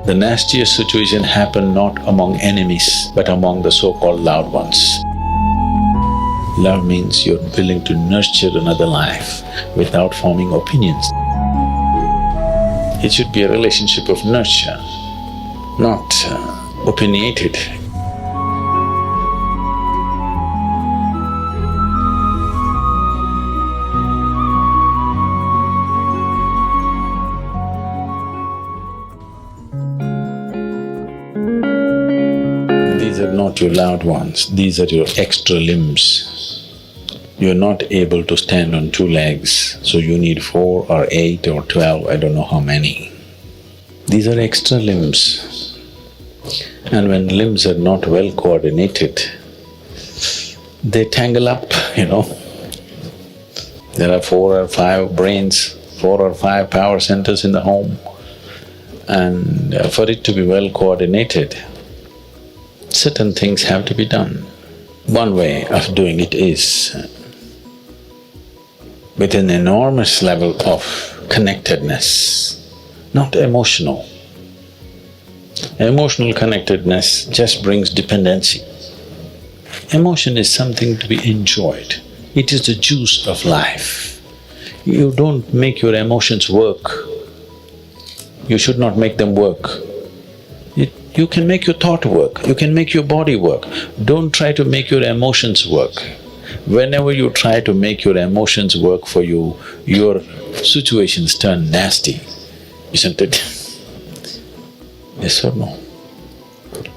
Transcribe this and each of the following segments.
The nastiest situation happen not among enemies, but among the so-called loud ones. Love means you're willing to nurture another life without forming opinions. It should be a relationship of nurture, not opinionated. These are not your loud ones, these are your extra limbs. You're not able to stand on two legs, so you need 4 or 8 or 12, I don't know how many. These are extra limbs. And when limbs are not well coordinated, they tangle up, There are 4 or 5 brains, 4 or 5 power centers in the home, and for it to be well coordinated, certain things have to be done. One way of doing it is with an enormous level of connectedness, not emotional. Emotional connectedness just brings dependency. Emotion is something to be enjoyed. It is the juice of life. You don't make your emotions work. You should not make them work. You can make your thought work, you can make your body work. Don't try to make your emotions work. Whenever you try to make your emotions work for you, your situations turn nasty, isn't it? Yes or no?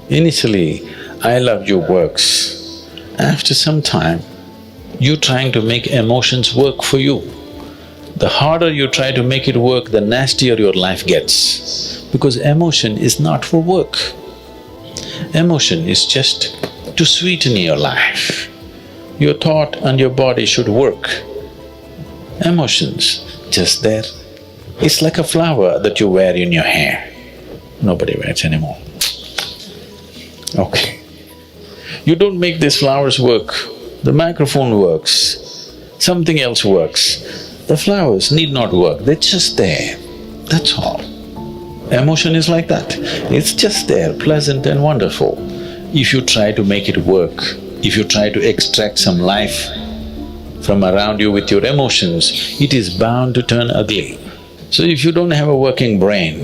Initially, I love you works. After some time, you're trying to make emotions work for you. The harder you try to make it work, the nastier your life gets. Because emotion is not for work. Emotion is just to sweeten your life. Your thought and your body should work. Emotions, just there. It's like a flower that you wear in your hair. Nobody wears anymore. Okay. You don't make these flowers work. The microphone works, something else works. The flowers need not work, they're just there, that's all. Emotion is like that, it's just there, pleasant and wonderful. If you try to make it work, if you try to extract some life from around you with your emotions, it is bound to turn ugly. So if you don't have a working brain,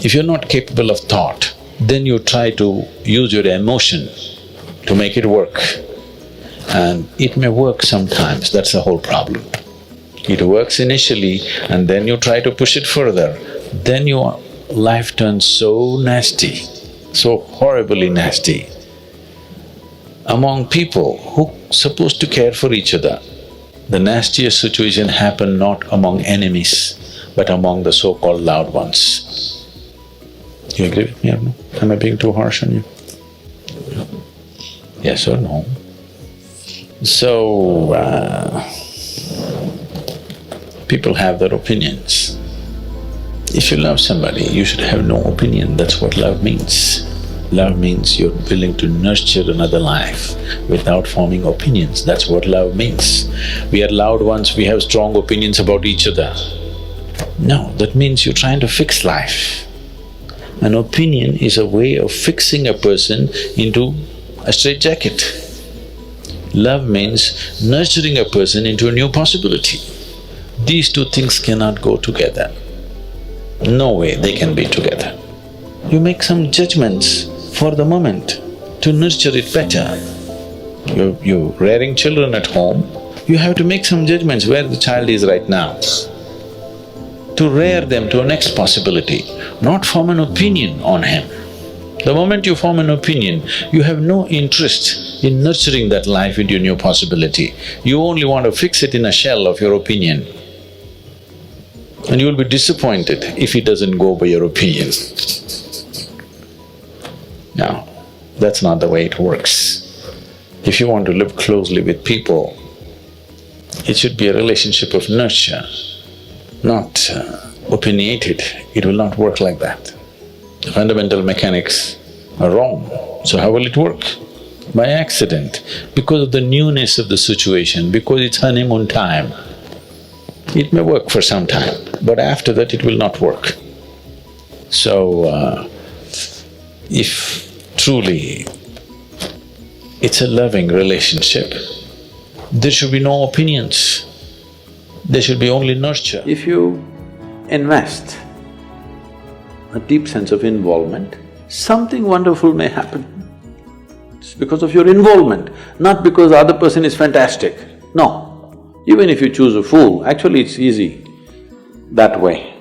if you're not capable of thought, then you try to use your emotion to make it work. And it may work sometimes, that's the whole problem. It works initially and then you try to push it further, then your life turns so nasty, so horribly nasty. Among people who are supposed to care for each other, the nastiest situation happen not among enemies, but among the so-called loud ones. You agree with me or no? Am I being too harsh on you? Yes or no? So, people have their opinions. If you love somebody, you should have no opinion, that's what love means. Love means you're willing to nurture another life without forming opinions, that's what love means. We are loud ones, we have strong opinions about each other. No, that means you're trying to fix life. An opinion is a way of fixing a person into a straitjacket. Love means nurturing a person into a new possibility. These two things cannot go together. No way they can be together. You make some judgments for the moment to nurture it better. You're rearing children at home, you have to make some judgments where the child is right now, to rear them to a next possibility, not form an opinion on him. The moment you form an opinion, you have no interest in nurturing that life into a new possibility. You only want to fix it in a shell of your opinion. And you will be disappointed if it doesn't go by your opinion. Now, that's not the way it works. If you want to live closely with people, it should be a relationship of nurture, not opinionated. It will not work like that. The fundamental mechanics are wrong, so how will it work? By accident, because of the newness of the situation, because it's honeymoon time. It may work for some time, but after that it will not work. So, If truly it's a loving relationship, there should be no opinions, there should be only nurture. If you invest a deep sense of involvement, something wonderful may happen. It's because of your involvement, not because the other person is fantastic. No, even if you choose a fool, actually it's easy that way.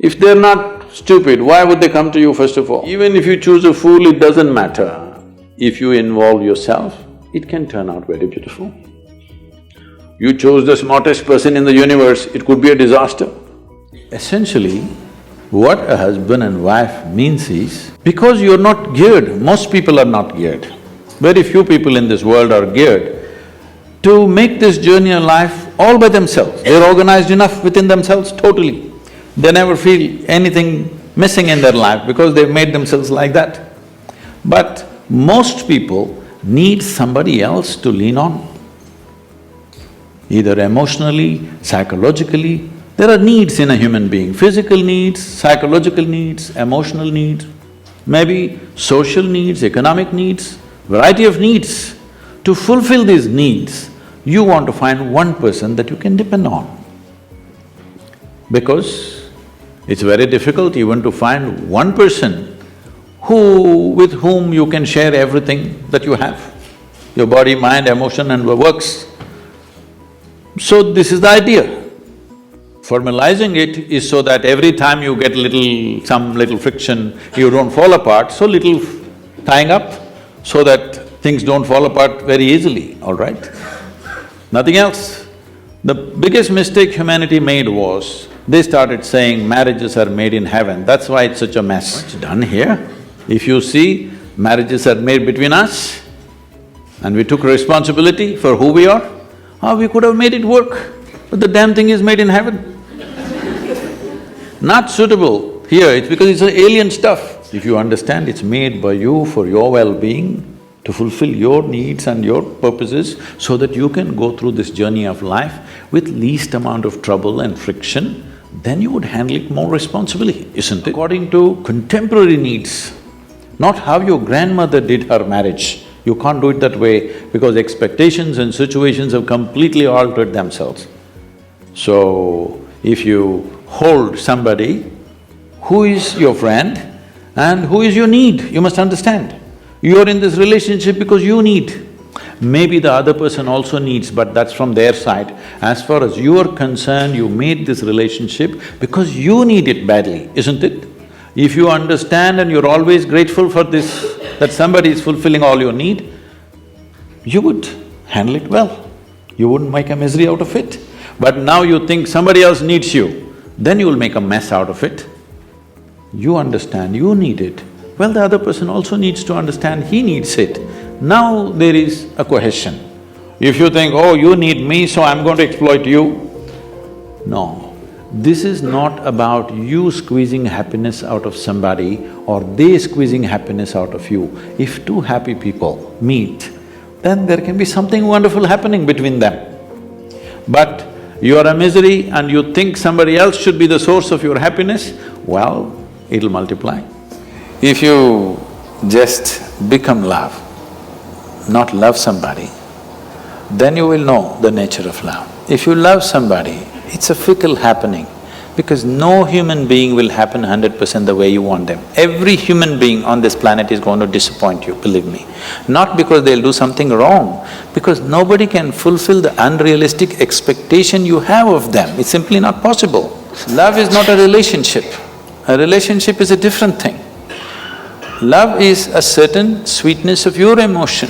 If they're not stupid, why would they come to you first of all? Even if you choose a fool, it doesn't matter. If you involve yourself, it can turn out very beautiful. You chose the smartest person in the universe, it could be a disaster. Essentially, what a husband and wife means is, because you're not geared, most people are not geared, very few people in this world are geared to make this journey of life all by themselves. They're organized enough within themselves totally. They never feel anything missing in their life because they've made themselves like that. But most people need somebody else to lean on, either emotionally, psychologically. There are needs in a human being, physical needs, psychological needs, emotional needs, maybe social needs, economic needs, variety of needs. To fulfill these needs, you want to find one person that you can depend on. Because it's very difficult even to find one person with whom you can share everything that you have, your body, mind, emotion and works. So this is the idea. Formalizing it is so that every time you get some little friction, you don't fall apart, so little tying up so that things don't fall apart very easily, all right? Nothing else. The biggest mistake humanity made was, they started saying marriages are made in heaven, that's why it's such a mess. It's done here. If you see, marriages are made between us and we took responsibility for who we are, we could have made it work, but the damn thing is made in heaven. Not suitable here, it's because it's alien stuff. If you understand it's made by you for your well-being, to fulfill your needs and your purposes so that you can go through this journey of life with least amount of trouble and friction, then you would handle it more responsibly, isn't it? According to contemporary needs, not how your grandmother did her marriage. You can't do it that way because expectations and situations have completely altered themselves. So, if you hold somebody who is your friend and who is your need, you must understand. You're in this relationship because you need. Maybe the other person also needs, but that's from their side. As far as you are concerned, you made this relationship because you need it badly, isn't it? If you understand and you're always grateful for this, that somebody is fulfilling all your need, you would handle it well. You wouldn't make a misery out of it. But now you think somebody else needs you, then you'll make a mess out of it. You understand, you need it. Well, the other person also needs to understand he needs it. Now there is a cohesion. If you think, oh, you need me, so I'm going to exploit you. No, this is not about you squeezing happiness out of somebody or they squeezing happiness out of you. If two happy people meet, then there can be something wonderful happening between them. But you are a misery and you think somebody else should be the source of your happiness, well, it'll multiply. If you just become love, not love somebody, then you will know the nature of love. If you love somebody, it's a fickle happening because no human being will happen 100% the way you want them. Every human being on this planet is going to disappoint you, believe me. Not because they'll do something wrong, because nobody can fulfill the unrealistic expectation you have of them. It's simply not possible. Love is not a relationship. A relationship is a different thing. Love is a certain sweetness of your emotion.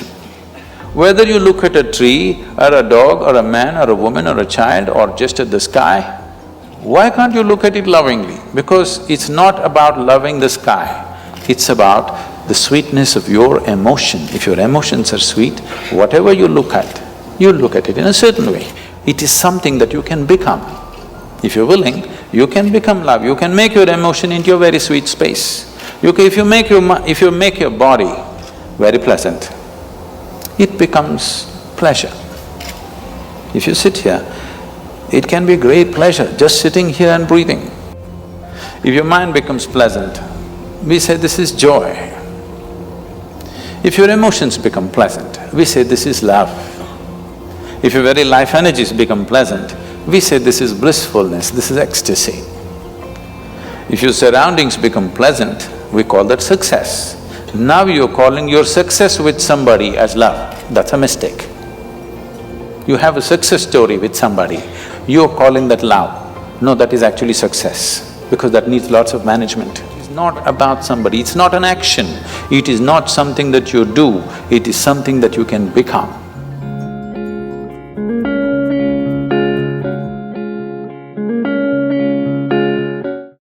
Whether you look at a tree or a dog or a man or a woman or a child or just at the sky, why can't you look at it lovingly? Because it's not about loving the sky, it's about the sweetness of your emotion. If your emotions are sweet, whatever you look at it in a certain way. It is something that you can become. If you're willing, you can become love, you can make your emotion into a very sweet space. If you make your body very pleasant, it becomes pleasure. If you sit here, it can be great pleasure just sitting here and breathing. If your mind becomes pleasant, we say this is joy. If your emotions become pleasant, we say this is love. If your very life energies become pleasant, we say this is blissfulness, this is ecstasy. If your surroundings become pleasant, we call that success. Now you're calling your success with somebody as love, that's a mistake. You have a success story with somebody, you're calling that love. No, that is actually success, because that needs lots of management. It's not about somebody, it's not an action, it is not something that you do, it is something that you can become.